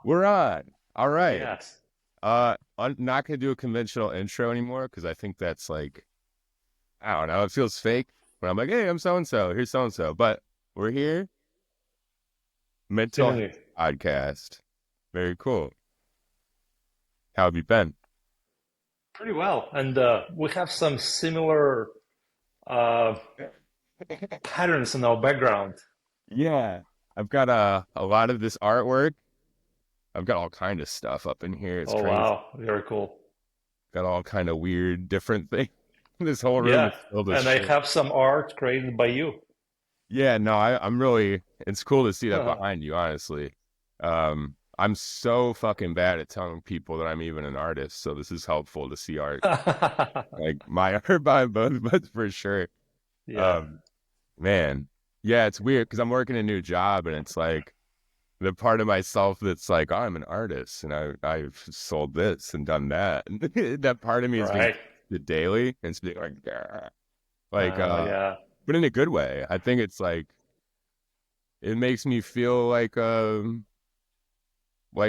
We're on. All right. Yes. I'm not gonna do a conventional intro anymore because I think that's like, I don't know, it feels fake. But I'm like, hey, I'm so and so. Here's so and so. But we're here. Mental Health Seemingly Podcast. Very cool. How have you been? pretty well. And we have some similar uh, patterns in our background. Yeah, I've got a lot of this artwork. I've got all kind of stuff up in here. It's Oh, crazy. wow. Very cool. Got all kind of weird, different things. This whole room Yeah. is filled with And I shit. have some art created by you. Yeah, no, I'm really, it's cool to see that behind you, honestly. I'm so fucking bad at telling people that I'm even an artist, so this is helpful to see art, like my art by both, but for sure. Yeah. Um, man, yeah, it's weird because I'm working a new job and it's like the part of myself that's like, oh, I'm an artist and I've sold this and done that. And that part of me is being Right. the daily and it's being like, "Grr." Like, Yeah. but in a good way. I think it's like, it makes me feel like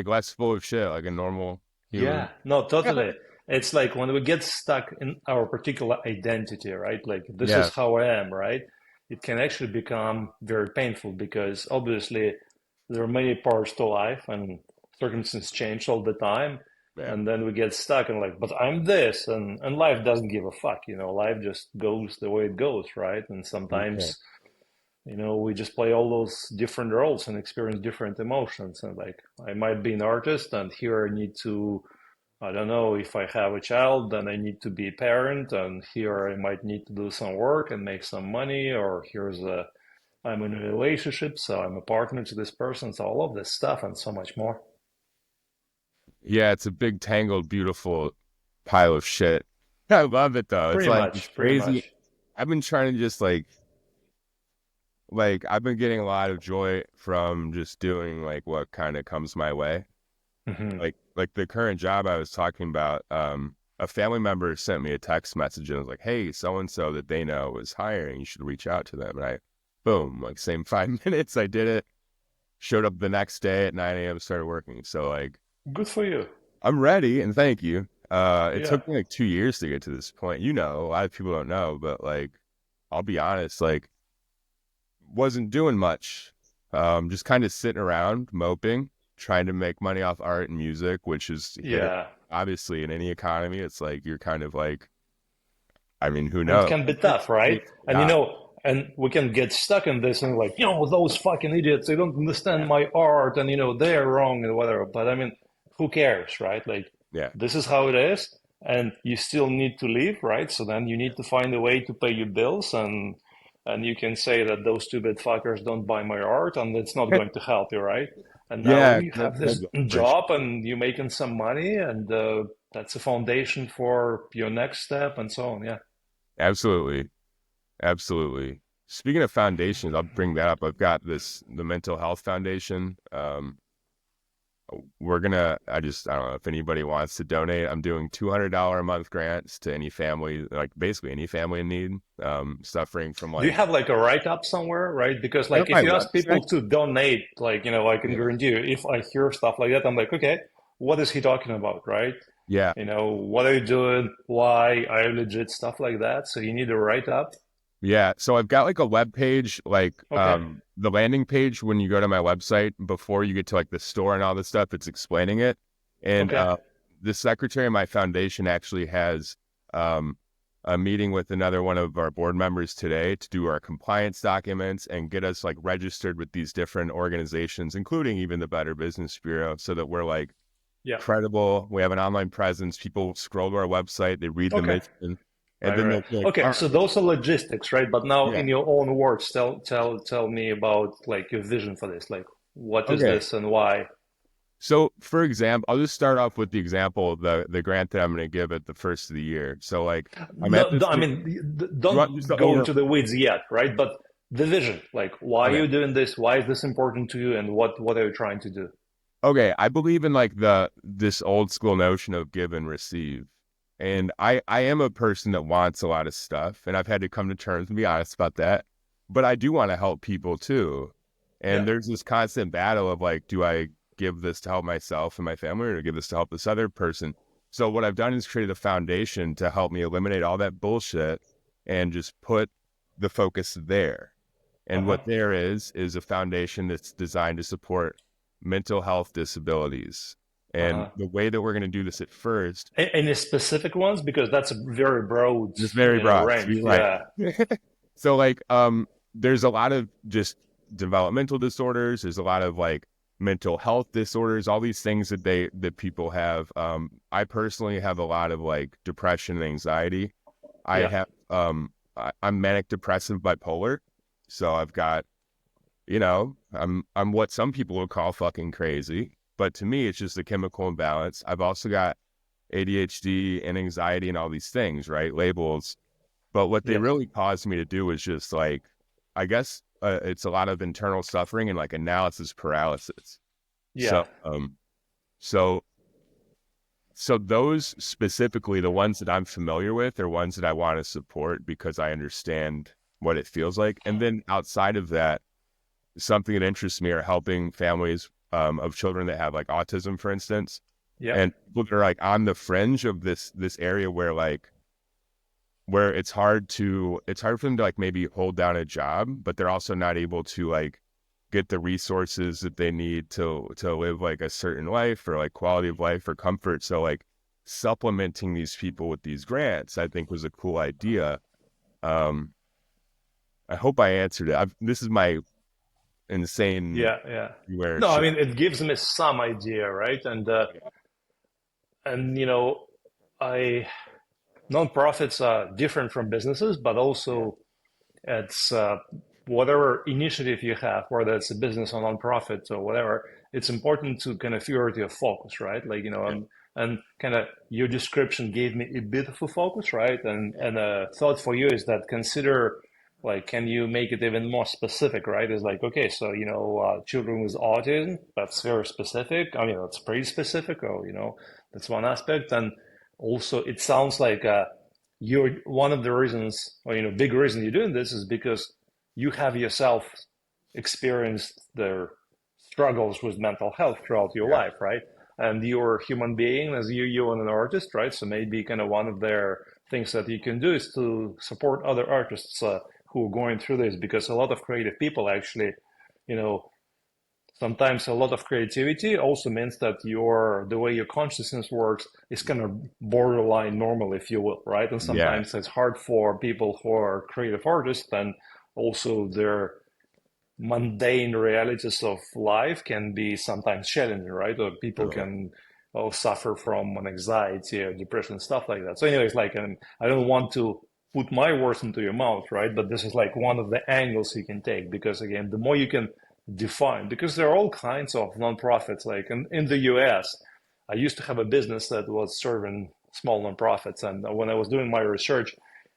less full of shit, like a normal human. Yeah. No, Yeah. totally. It's like when we get stuck in our particular identity, right? Like, this Yeah. is how I am, right? It can actually become very painful because obviously there are many parts to life and circumstances change all the time. Yeah. And then we get stuck and like, but I'm this, and life doesn't give a fuck, life just goes the way it goes, right? And Yeah. sometimes, we just play all those different roles and experience different emotions. And like, I might be an artist, and here I need to, I don't know, if I have a child, then I need to be a parent, and here I might need to do some work and make some money, or I'm in a relationship, so I'm a partner to this person, so all of this stuff and so much more. Yeah, it's a big, tangled, beautiful pile of shit. I love it though. It's Pretty like it's much, pretty crazy. much. I've been trying to just like I've been getting a lot of joy from just doing like what kind of comes my way. Hmm. Like the current job I was talking about, a family member sent me a text message and was like, hey, so and so that they know is hiring, you should reach out to them. And I boom, like same 5 minutes, I did it, showed up the next day at 9 a.m., started working. So like Good for you. I'm ready and thank you. It Yeah. took me like 2 years to get to this point. A lot of people don't know, but like I'll be honest, like wasn't doing much. Just kind of sitting around moping, trying to make money off art and music, which is here Yeah. obviously in any economy. It's like you're kind of like, I mean, who And it knows? can be tough, right? And Yeah, and we can get stuck in this and like, those fucking idiots, they don't understand my art, and they're wrong and whatever. But I mean, who cares, right? Like, yeah, this is how it is, and you still need to live, right? So then you need to find a way to pay your bills, and you can say that those stupid fuckers don't buy my art, and it's not going to help you, right? And now yeah, you have this for sure. job, and you're making some money, and that's a foundation for your next step, and so on. Yeah. Absolutely, absolutely. Speaking of foundations, I'll bring that up. I've got the Mental Health Foundation. I don't know if anybody wants to donate. I'm doing $200 a month grants to any family, like basically any family in need, suffering from Do you like, have like a write-up somewhere, right? Because I have like if my you ask website. people to donate, like, I can Yeah. guarantee you, if I hear stuff like that, I'm like, okay, what is he talking about, right? Yeah. What are you doing? Why are you legit stuff like that? So you need a write-up. Yeah. So I've got like a web page, like Okay. the landing page when you go to my website before you get to like the store and all this stuff, it's explaining it. And Okay. the secretary of my foundation actually has um a meeting with another one of our board members today to do our compliance documents and get us like registered with these different organizations, including even the Better Business Bureau, so that we're like Yeah. credible. We have an online presence. People scroll to our website, they read the Okay. mission, and Right, then right. they'll be like, Okay, all so right, those are logistics, right? But now yeah. in your own words, tell me about like your vision for this. Like, what is Okay. this and why? So, for example, I'll just start off with the example of the grant that I'm going to give at the first of the year. So, like, I'm at No, this. I You mean, want just don't the go over? into the weeds yet, right? But the vision, like, why are Okay. you doing this? Why is this important to you? And what are you trying to do? Okay. I believe in like this old school notion of give and receive, and I am a person that wants a lot of stuff, and I've had to come to terms and be honest about that. But I do want to help people too, Yeah. and there's this constant battle of like, do I give this to help myself and my family, or to give this to help this other person? So what I've done is created a foundation to help me eliminate all that bullshit and just put the focus there. And Uh-huh. what there is a foundation that's designed to support mental health disabilities. And Uh-huh. the way that we're going to do this at first, Any specific ones? Because that's a very broad, just very broad. range. You're right. Yeah. So like there's a lot of just developmental disorders, there's a lot of like mental health disorders, all these things that people have. I personally have a lot of like depression and anxiety. I Yeah. have I'm manic depressive bipolar. So I've got, I'm what some people would call fucking crazy, but to me it's just a chemical imbalance. I've also got ADHD and anxiety and all these things, right? Labels. But what they Yeah. really caused me to do is just like, I guess it's a lot of internal suffering and like analysis paralysis. Yeah. So, so, so those specifically, the ones that I'm familiar with, are ones that I want to support because I understand what it feels like. And then outside of that, something that interests me are helping families of children that have like autism, for instance, Yeah. and people that are like on the fringe of this area where it's hard for them to like maybe hold down a job, but they're also not able to like get the resources that they need to live like a certain life or like quality of life or comfort. So like supplementing these people with these grants, I think was a cool idea. Um, I hope I answered it. This is my insane Yeah. Yeah. where No, I shit. mean, it gives me some idea, right? And I nonprofits are different from businesses, but Yeah, also it's whatever initiative you have, whether it's a business or nonprofit or whatever, it's important to kind of figure out your focus, right? Like, yeah, and kind of your description gave me a bit of a focus, right? And a thought for you is that consider, like, can you make it even more specific, right? It's like, okay, so, children with autism, that's very specific. I mean, that's pretty specific, or, that's one aspect. And also, it sounds like, you're one of the reasons, or big reason you're doing this is because you have yourself experienced the struggles with mental health throughout your yeah, life, right? And you're a human being, as you're an artist, right? So maybe kind of one of their things that you can do is to support other artists who are going through this, because a lot of creative people actually, you know, sometimes a lot of creativity also means that the way your consciousness works is kind of borderline normal, if you will, right? And yeah, sometimes it's hard for people who are creative artists, and also their mundane realities of life can be sometimes challenging, right? Or people totally. can suffer from an anxiety or depression, stuff like that. So anyways, like, I don't want to put my words into your mouth, right? But this is like one of the angles you can take, because again, the more you can define, because there are all kinds of nonprofits. Like in the US, I used to have a business that was serving small nonprofits, and when I was doing my research,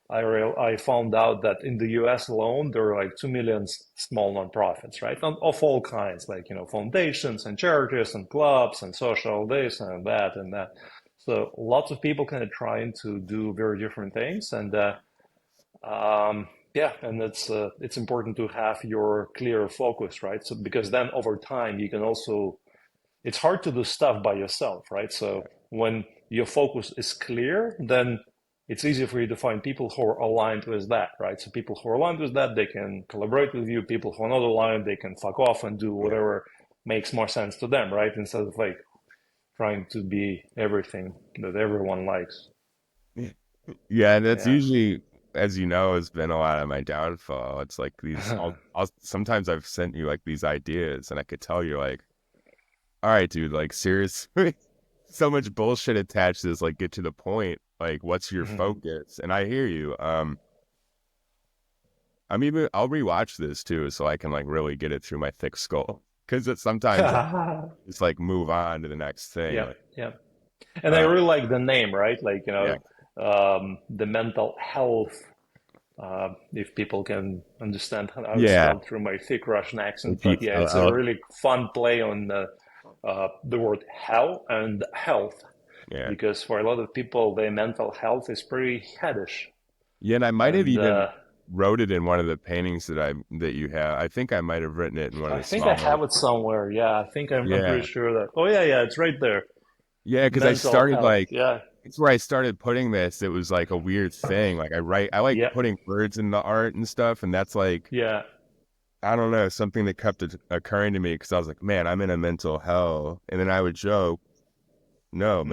I found out that in the US alone, there are like 2 million small nonprofits, right? Of all kinds, like, foundations and charities and clubs and social this and that and that. So lots of people kind of trying to do very different things. And yeah, and it's important to have your clear focus, right? So because then over time, you can also, it's hard to do stuff by yourself, right? So when your focus is clear, then it's easier for you to find people who are aligned with that, right? So people who are aligned with that, they can collaborate with you. People who are not aligned, they can fuck off and do Yeah. whatever makes more sense to them, right? Instead of like trying to be everything that everyone likes. Yeah, and that's Yeah. usually, as you know, has been a lot of my downfall. It's like sometimes I've sent you like these ideas and I could tell you're like, all right, dude, like seriously, so much bullshit attached to this, like get to the point. Like, what's your focus? And I hear you. I'll rewatch this too, so I can like really get it through my thick skull. Because sometimes I just like move on to the next thing. Yeah, Like, yeah. And I uh, really like the name, right? Like, yeah, the mental health. If people can understand how it's yeah, spelled through my thick Russian accent. if you, But yeah, it's a really fun play on the word hell and health, yeah. because for a lot of people, their mental health is pretty headish. Yeah, and I might have And even wrote it in one of the paintings that you have. I think I might have written it in one of I the think I small have ones. it somewhere. Yeah, I think I'm pretty Yeah. sure that. Oh yeah, yeah, it's right there. Yeah, because I Mental started health. like Yeah, it's where I started putting this. It was like a weird thing. Like I like yeah, putting words in the art and stuff, and that's like yeah. I don't know, something that kept occurring to me because I was like, man, I'm in a mental hell. And then I would joke, no, Hmm.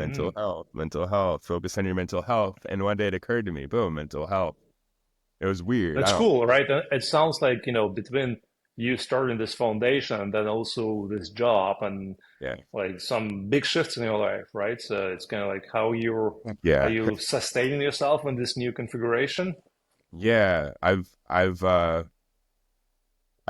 mental health, focus on your mental health. And one day it occurred to me, boom, mental health. It was weird. I That's don't, cool, right? And it sounds like, between you starting this foundation and then also this job and yeah, like some big shifts in your life, right? So it's kind of like are yeah, you sustaining yourself in this new configuration? yeah.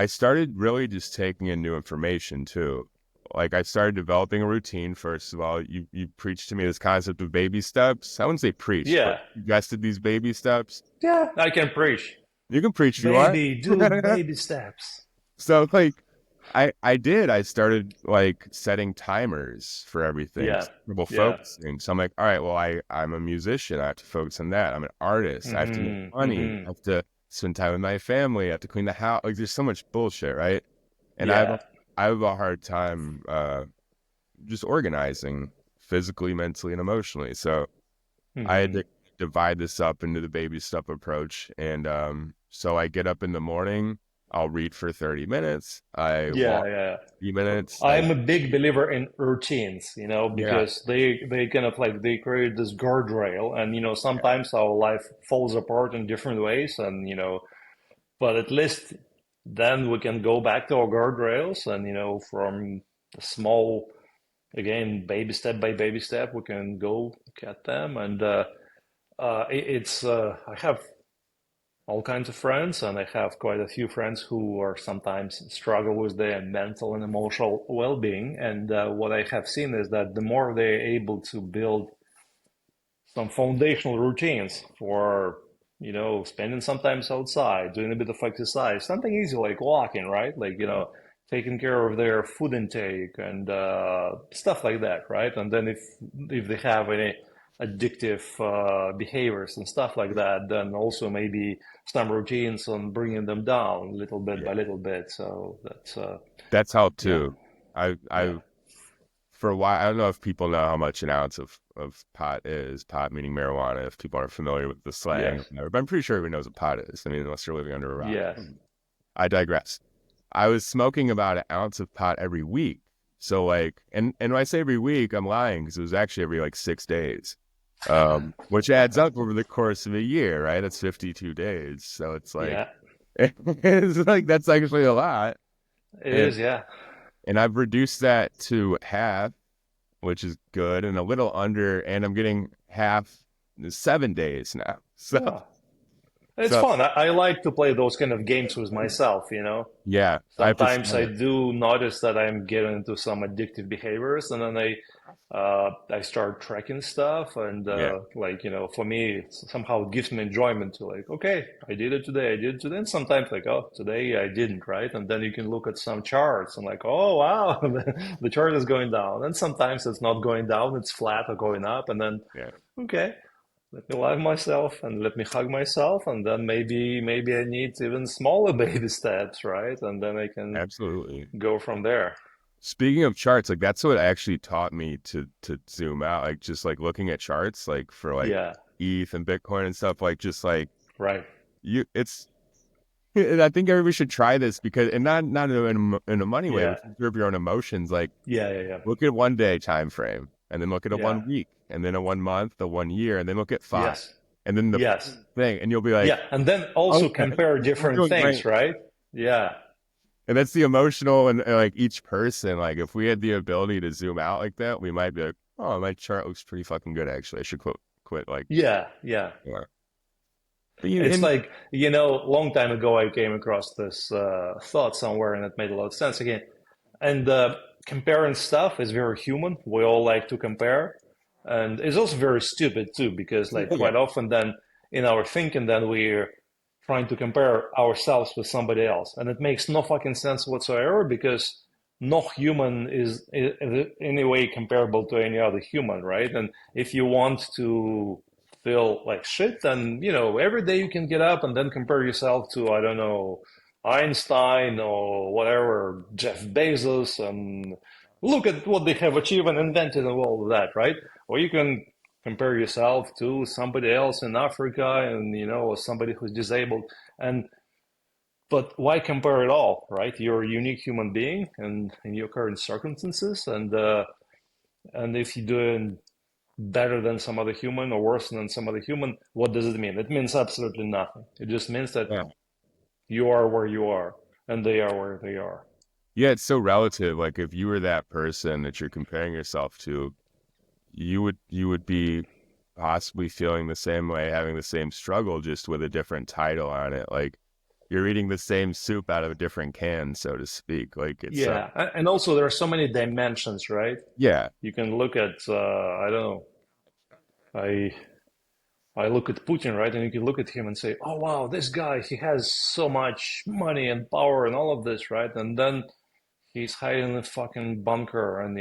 I started really just taking in new information too. Like I started developing a routine. First of all, you preached to me this concept of baby steps. I wouldn't say preached, but Yeah. suggested these baby steps. Yeah, I can preach. You can preach if you want. Baby, do baby steps. So like I did. I started like setting timers for everything. Yeah. Trouble Yeah. focusing. So I'm like, all right, well, I'm a musician. I have to focus on that. I'm an artist. I have to make Hmm. money. Hmm. I have to spend time with my family. I have to clean the house. Like there's so much bullshit, right? And Yeah. I have a hard time just organizing physically, mentally, and emotionally. So I had Hmm. to divide this up into the baby step approach. And so I get up in the morning, I'll read for 30 minutes, I Yeah. walk Yeah. 30 minutes, I I'm a big believer in routines, yeah, because they kind of like they create this guardrail, and yeah, sometimes our life falls apart in different ways, and but at least then we can go back to our guardrails, and from the small, again, baby step by baby step, we can go get them, and it's I have all kinds of friends, and I have quite a few friends who are sometimes struggle with their mental and emotional well-being. And what I have seen is that the more they're able to build some foundational routines for, spending sometimes outside, doing a bit of exercise, something easy like walking, right? Like, taking care of their food intake and stuff like that, right? And then if they have any addictive behaviors and stuff like that, then also maybe some routines on bringing them down little bit by yeah. little bit. So That's helped yeah, too. yeah, I for a while, I don't know if people know how much an ounce of pot is, pot meaning marijuana, if people are familiar with the slang, or yes, whatever, but I'm pretty sure everyone knows what pot is. I mean, unless you're living under a rock. yes. I digress. I was smoking about an ounce of pot every week. So like, and when I say every week, I'm lying because it was actually every like 6 days, which adds up over the course of a year, right? That's 52 days. So it's like, Yeah, it's like that's actually a lot. it And is. Yeah. I've reduced that to half, which is good, and a little under, and I'm getting half 7 days now. Yeah. It's So fun. I like to play those kind of games with myself. yeah, I Sometimes prefer I it. do notice that I'm getting into some addictive behaviors, and then I start tracking stuff, and Yeah, like for me, somehow it gives me enjoyment to like, okay, I did it today, and sometimes like, oh, today I didn't, right? And then you can look at some charts and like, oh wow, the chart is going down, and sometimes it's not going down, it's flat or going up, and then yeah, okay, let me love myself and let me hug myself, and then maybe I need even smaller baby steps, right? And then I can absolutely. go from there. Speaking of charts, like that's what actually taught me to zoom out, like just like looking at charts, like for like Yeah, ETH and Bitcoin and stuff, like just like right. it's. And I think everybody should try this because, and not in a money way, Yeah, but observe your own emotions. Like yeah, yeah, yeah. look at 1 day time frame, and then look at a Yeah. 1 week, and then a 1 month, a 1 year, and then look at 5, Yes. and then the Yes. thing, and you'll be like, Yeah. And then also okay, compare I'm different doing things, great. right? Yeah. And that's the emotional and like each person. Like if we had the ability to zoom out like that, we might be like, oh, my chart looks pretty fucking good actually. I should quit like Yeah. Yeah. yeah. It's And like, long time ago, I came across this thought somewhere, and it made a lot of sense again. And comparing stuff is very human. We all like to compare. And it's also very stupid too, because like yeah, quite often then in our thinking, then we're trying to compare ourselves with somebody else. And it makes no fucking sense whatsoever, because no human is in any way comparable to any other human, right? And if you want to feel like shit, and every day you can get up and then compare yourself to, I don't know, Einstein or whatever, Jeff Bezos, and look at what they have achieved and invented and all of that, right? Or you can compare yourself to somebody else in Africa, and or somebody who's disabled. And but why compare it all, right? You're a unique human being, and in your current circumstances, and if you're doing better than some other human or worse than some other human, what does it mean? It means absolutely nothing. It just means that Yeah. you are where you are, and they are where they are. Yeah, it's so relative. Like if you were that person that you're comparing yourself to, you would be possibly feeling the same way, having the same struggle, just with a different title on it. Like you're eating the same soup out of a different can, so to speak. Like it's Yeah, and also there are so many dimensions, right? yeah, You can look at, I don't know, I I look at Putin, right, and you can look at him and say, "Oh wow, this guy, he has so much money and power and all of this, right?" And then he's hiding in a fucking bunker, and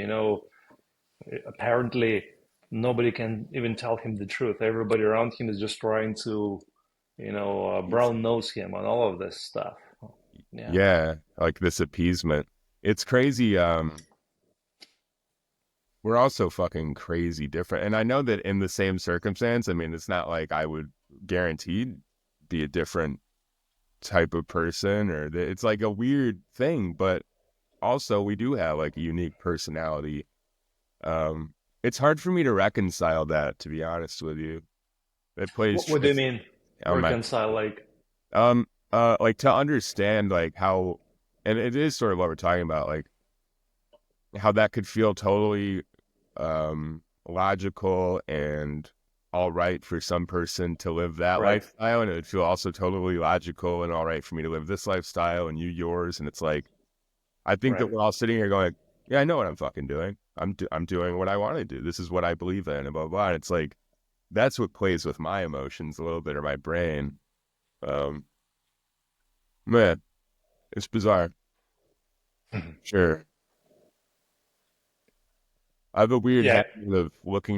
apparently nobody can even tell him the truth. Everybody around him is just trying to, brown nose him and all of this stuff. Yeah. yeah, like this appeasement. It's crazy. We're also fucking crazy different. And I know that in the same circumstance, I mean, it's not like I would guaranteed be a different type of person or it's like a weird thing, but also we do have like a unique personality. It's hard for me to reconcile that, to be honest with you. It plays What do you tricks mean on my, reconcile? Like, like to understand like how, and it is sort of what we're talking about, like how that could feel totally logical and all right for some person to live that right, lifestyle, and it would feel also totally logical and all right for me to live this lifestyle and you yours. And it's like I think that right. we're all sitting here going, yeah, I know what I'm fucking doing. I'm doing what I want to do. This is what I believe in, and blah blah blah. And it's like that's what plays with my emotions a little bit, or my brain. um Man, it's bizarre. Sure. I have a weird Yeah. habit of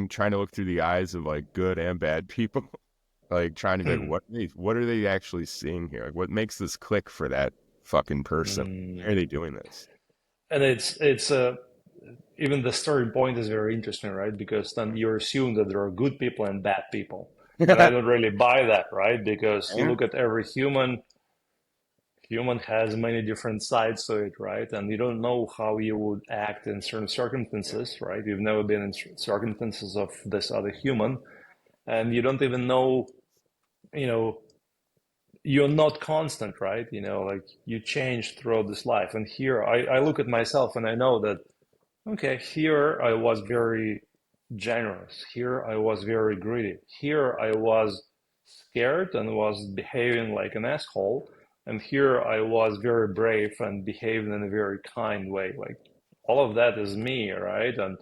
trying to look through the eyes of like good and bad people, like trying to be like, what are they actually seeing here? Like, what makes this click for that fucking person? Why Mm. are they doing this? And it's even the starting point is very interesting, right? Because then you assume that there are good people and bad people. But I don't really buy that, right? Because you Yeah. look at every human has many different sides to it, right? And you don't know how you would act in certain circumstances, right? You've never been in circumstances of this other human, and you don't even know, you know, you're not constant, right? Like you change throughout this life. And here I look at myself and I know that, okay, here I was very generous. Here I was very greedy. Here I was scared and was behaving like an asshole. And here I was very brave and behaving in a very kind way. Like all of that is me, right? And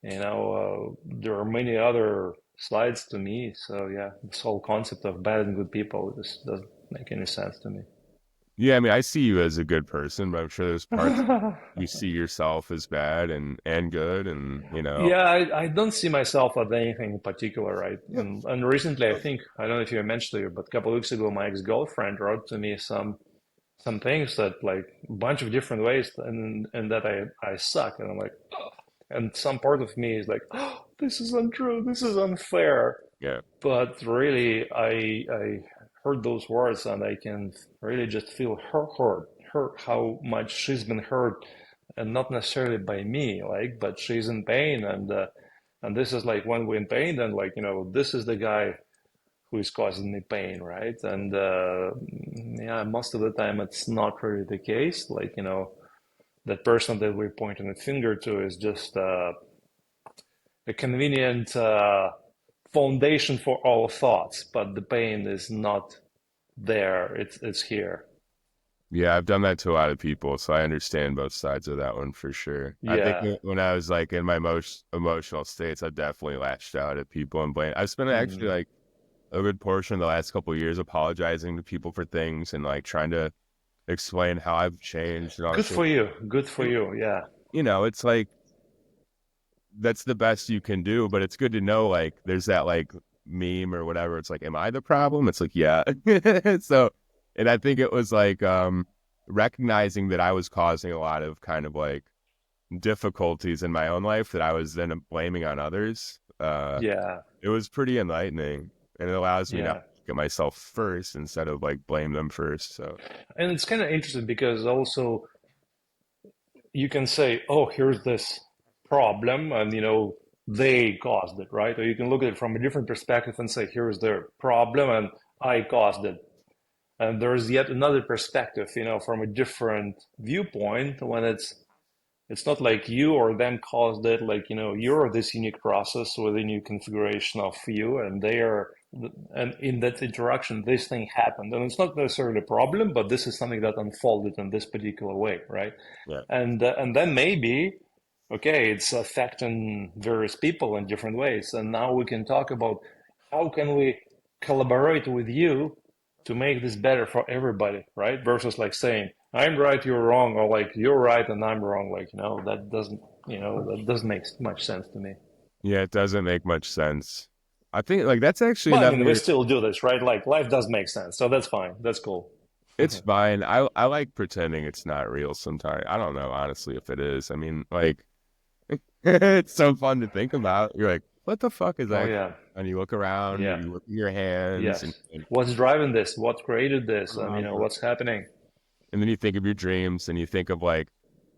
there are many other sides to me. So yeah, this whole concept of bad and good people just doesn't make any sense to me. Yeah, I mean, I see you as a good person, but I'm sure there's parts you see yourself as bad and good, and Yeah, I don't see myself at anything in particular, right? And recently, I think, I don't know if you mentioned to you, but a couple of weeks ago, my ex-girlfriend wrote to me some things that like a bunch of different ways, and that I suck, and I'm like, oh. And some part of me is like, oh, this is untrue, this is unfair. yeah, But really, I heard those words, and I can really just feel her hurt, how much she's been hurt, and not necessarily by me, like, but she's in pain, and this is like when we're in pain, then like this is the guy who is causing me pain, right? And yeah, most of the time it's not really the case. Like that person that we're pointing a finger to is just a convenient foundation for all thoughts, but the pain is not there. It's here. yeah. I've done that to a lot of people, so I understand both sides of that one for sure. I think Yeah. that when I was like in my most emotional states, I definitely lashed out at people and blame. I've spent actually Mm. like a good portion of the last couple of years apologizing to people for things and like trying to explain how I've changed and all this Good shit. for you. Good for you. Yeah. It's like that's the best you can do, but it's good to know like there's that like meme or whatever. It's like, am I the problem? It's like, yeah. So, and I think it was like recognizing that I was causing a lot of kind of like difficulties in my own life that I was then blaming on others. Yeah, It was pretty enlightening, and it allows me now to yeah. look at myself first instead of like blame them first. So And it's kind of interesting because also you can say, oh, here's this problem, and they caused it, right? Or you can look at it from a different perspective and say, here's the problem, and I caused it. And there's yet another perspective, from a different viewpoint when it's not like you or them caused it, like, you're this unique process with a new configuration of you, and they are, and in that interaction, this thing happened. And it's not necessarily a problem, but this is something that unfolded in this particular way, right? yeah, And then maybe, okay, it's affecting various people in different ways. And now we can talk about how can we collaborate with you to make this better for everybody, right? Versus like saying, I'm right, you're wrong, or like you're right and I'm wrong. Like, that doesn't make much sense to me. yeah, it doesn't make much sense. I think like that's actually But I mean, we another. still do this, right? Like life does make sense. So that's fine. That's cool. It's fine. I like pretending it's not real sometimes. I don't know honestly if it is. I mean, like it's so fun to think about. You're like, what the fuck is Oh that? yeah. And you look around, Yeah. you look at your hands, Yes. What's driving this? What created this? And uh, what's happening? and then you think of your dreams, and you think of like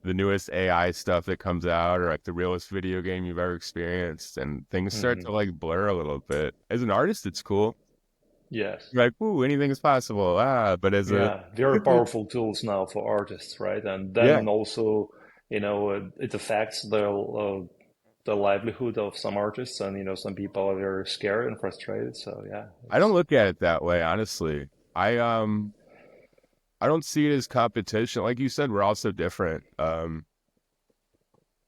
the newest AI stuff that comes out, or like the realest video game you've ever experienced, and things start Hmm. to like blur a little bit. As an artist, it's cool. Yes. You're like, ooh, anything is possible. But as a Yeah. Very powerful tools now for artists, right? And yeah, then also, it affects the livelihood of some artists, and some people are very scared and frustrated. So yeah, I don't it's look at it that way, honestly. I don't see it as competition. Like you said, we're all so different.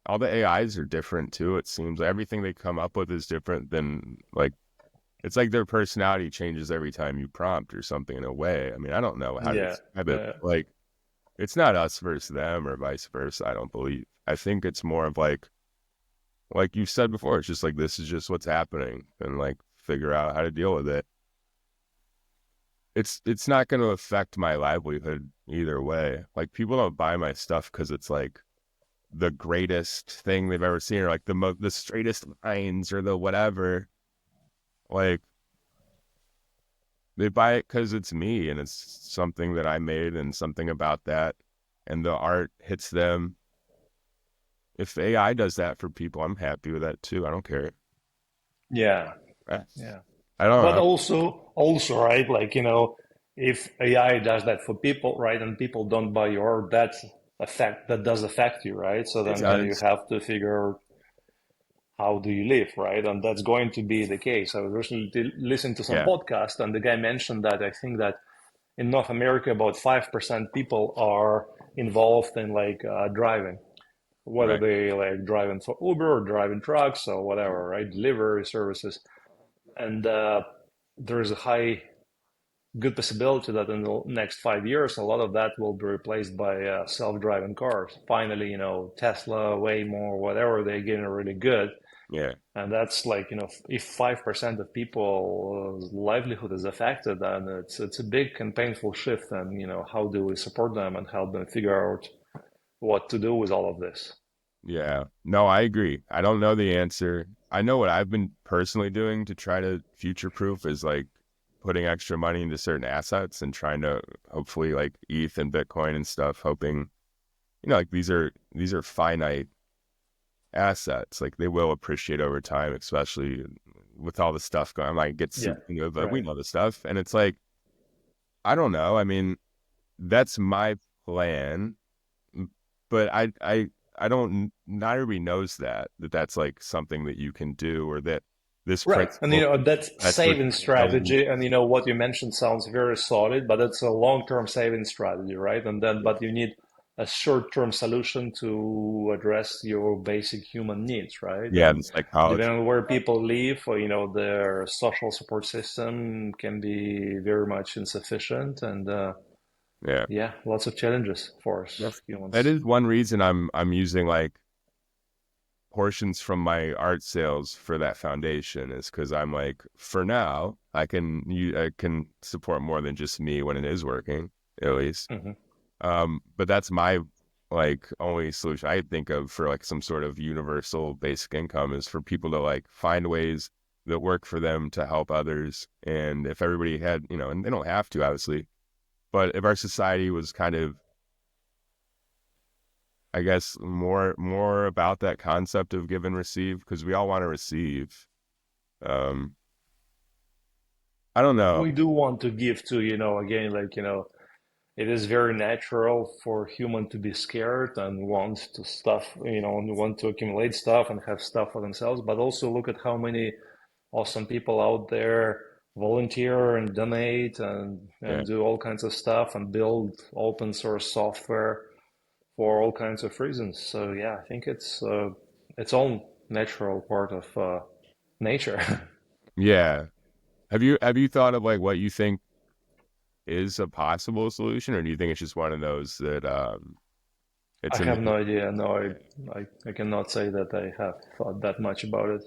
All the AIs are different too. It seems like everything they come up with is different than like it's like their personality changes every time you prompt or something in a way. I mean, I don't know how to yeah, describe it. Like it's not us versus them or vice versa. I don't believe. I think it's more of like you said before. It's just like this is just what's happening, and like figure out how to deal with it. It's not going to affect my livelihood either way. Like people don't buy my stuff because it's like the greatest thing they've ever seen, or like the straightest lines, or the whatever. Like they buy it because it's me, and it's something that I made, and something about that, and the art hits them. If AI does that for people, I'm happy with that too. I don't care. yeah, I yeah. I don't But know. also, right? Like if AI does that for people, right, and people don't buy your art, that does affect you, right? So It then kind of you does. have to figure out how do you live, right? And that's going to be the case. I was recently listening to some Yeah. podcast, and the guy mentioned that I think that in North America, about 5% people are involved in like driving, whether Right. they like driving for Uber or driving trucks or whatever, right? Delivery services. And there is a high good possibility that in the next 5 years, a lot of that will be replaced by self-driving cars. Finally, Tesla, Waymo, whatever, they're getting really good. Yeah. And that's like, if 5% of people's livelihood is affected, then it's a big and painful shift. And, how do we support them and help them figure out what to do with all of this? Yeah. No, I agree. I don't know the answer. I know what I've been personally doing to try to future proof is like putting extra money into certain assets and trying to hopefully like ETH and Bitcoin and stuff, hoping, like these are finite assets. Like they will appreciate over time, especially with all the stuff going. I might get Yeah, super into it, but we right. know the stuff. And it's like, I don't know. I mean, that's my plan, but I don't. Not everybody knows that that's like something that you can do, or that this Right. And principle that's that's what saving knows. strategy. And what you mentioned sounds very solid, but it's a long-term saving strategy, right? And then, but you need a short-term solution to address your basic human needs, right? Yeah, And the psychology. depending on where people live, or, their social support system can be very much insufficient. And Yeah, yeah, lots of challenges for us that's that humans. is one reason I'm using like portions from my art sales for that foundation is because I'm like, for now, I can support more than just me when it is working, at least. Hmm. But that's my like only solution I think of for like some sort of universal basic income is for people to like find ways that work for them to help others. And if everybody had, you know, and they don't have to, obviously, but if our society was kind of, I guess, more about that concept of give and receive, because we all want to receive. Um, I don't know. We do want to give to, again, like, it is very natural for human to be scared and want to stuff, and want to accumulate stuff and have stuff for themselves. But also look at how many awesome people out there volunteer and donate Yeah. and do all kinds of stuff and build open source software for all kinds of reasons. So yeah, I think it's its own natural part of nature. Yeah. Have you thought of like what you think is a possible solution, or do you think it's just one of those that I it's in have the no idea. No, I cannot say that I have thought that much about it.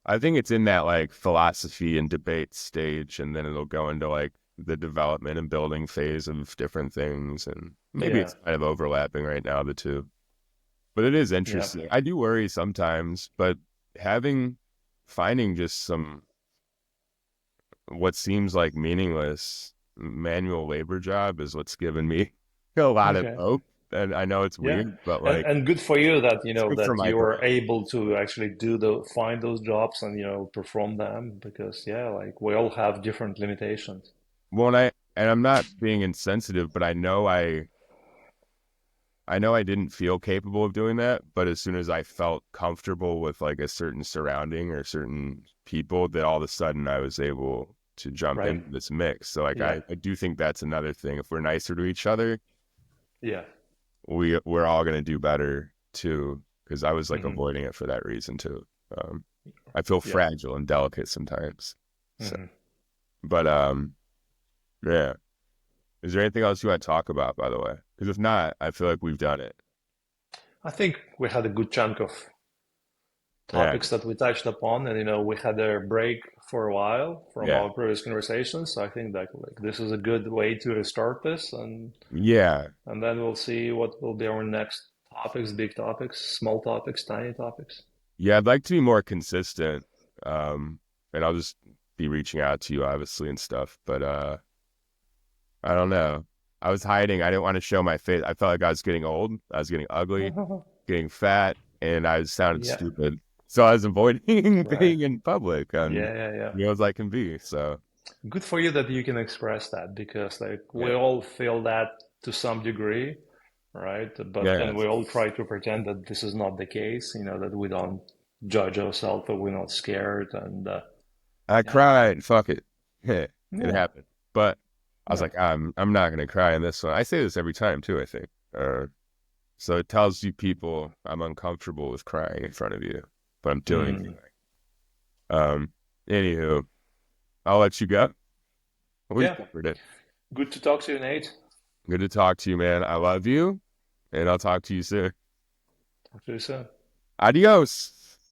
I think it's in that like philosophy and debate stage, and then it'll go into like the development and building phase of different things, and maybe Yeah, it's kind of overlapping right now, the two. But it is yeah, interesting. I do worry sometimes, but having finding just some what seems like meaningless manual labor job is what's given me a lot of okay, hope. And I know it's yeah, weird, but and like and good for you that it's good for that my you're brain. able to actually find those jobs and perform them because yeah, like we all have different limitations. Well, and I'm not being insensitive, but I know I didn't feel capable of doing that, but as soon as I felt comfortable with like a certain surrounding or certain people, that all of a sudden I was able to jump Right? into this mix. So like Yeah, I do think that's another thing. If we're nicer to each other, yeah. we're all gonna do better too. Because I was like Hmm. avoiding it for that reason too. Um, I feel Yeah. fragile and delicate sometimes. So, Hmm. but yeah. Is there anything else you want to talk about, by the way? Because if not, I feel like we've done it. I think we had a good chunk of Yeah. topics that we touched upon, and we had a break for a while from Yeah. our previous conversations. So I think that like this is a good way to restart this, Yeah. and then we'll see what will be our next topics, big topics, small topics, tiny topics. Yeah, I'd like to be more consistent. Um, and I'll just be reaching out to you obviously and stuff, but I don't know. I was hiding. I didn't want to show my face. I felt like I was getting old. I was getting ugly, getting fat, and I sounded Yeah, stupid. So I was avoiding right. being in public and Yeah, yeah, yeah. as I can be. So Good for you that you can express that because like we yeah. all feel that to some degree, right? But Yeah. then we all try to pretend that this is not the case, that we don't judge ourselves or we're not scared. And I yeah, cried. Fuck it. Yeah, it yeah, happened. But I was yeah. like, I'm not gonna cry in this one. I say this every time too, I think. So it tells you people I'm uncomfortable with crying in front of you, but I'm doing it Mm. anyway. Um, anywho, I'll let you go. We Yeah. covered it. Good to talk to you, Nate. Good to talk to you, man. I love you, and I'll talk to you soon. Talk to you soon. Adios.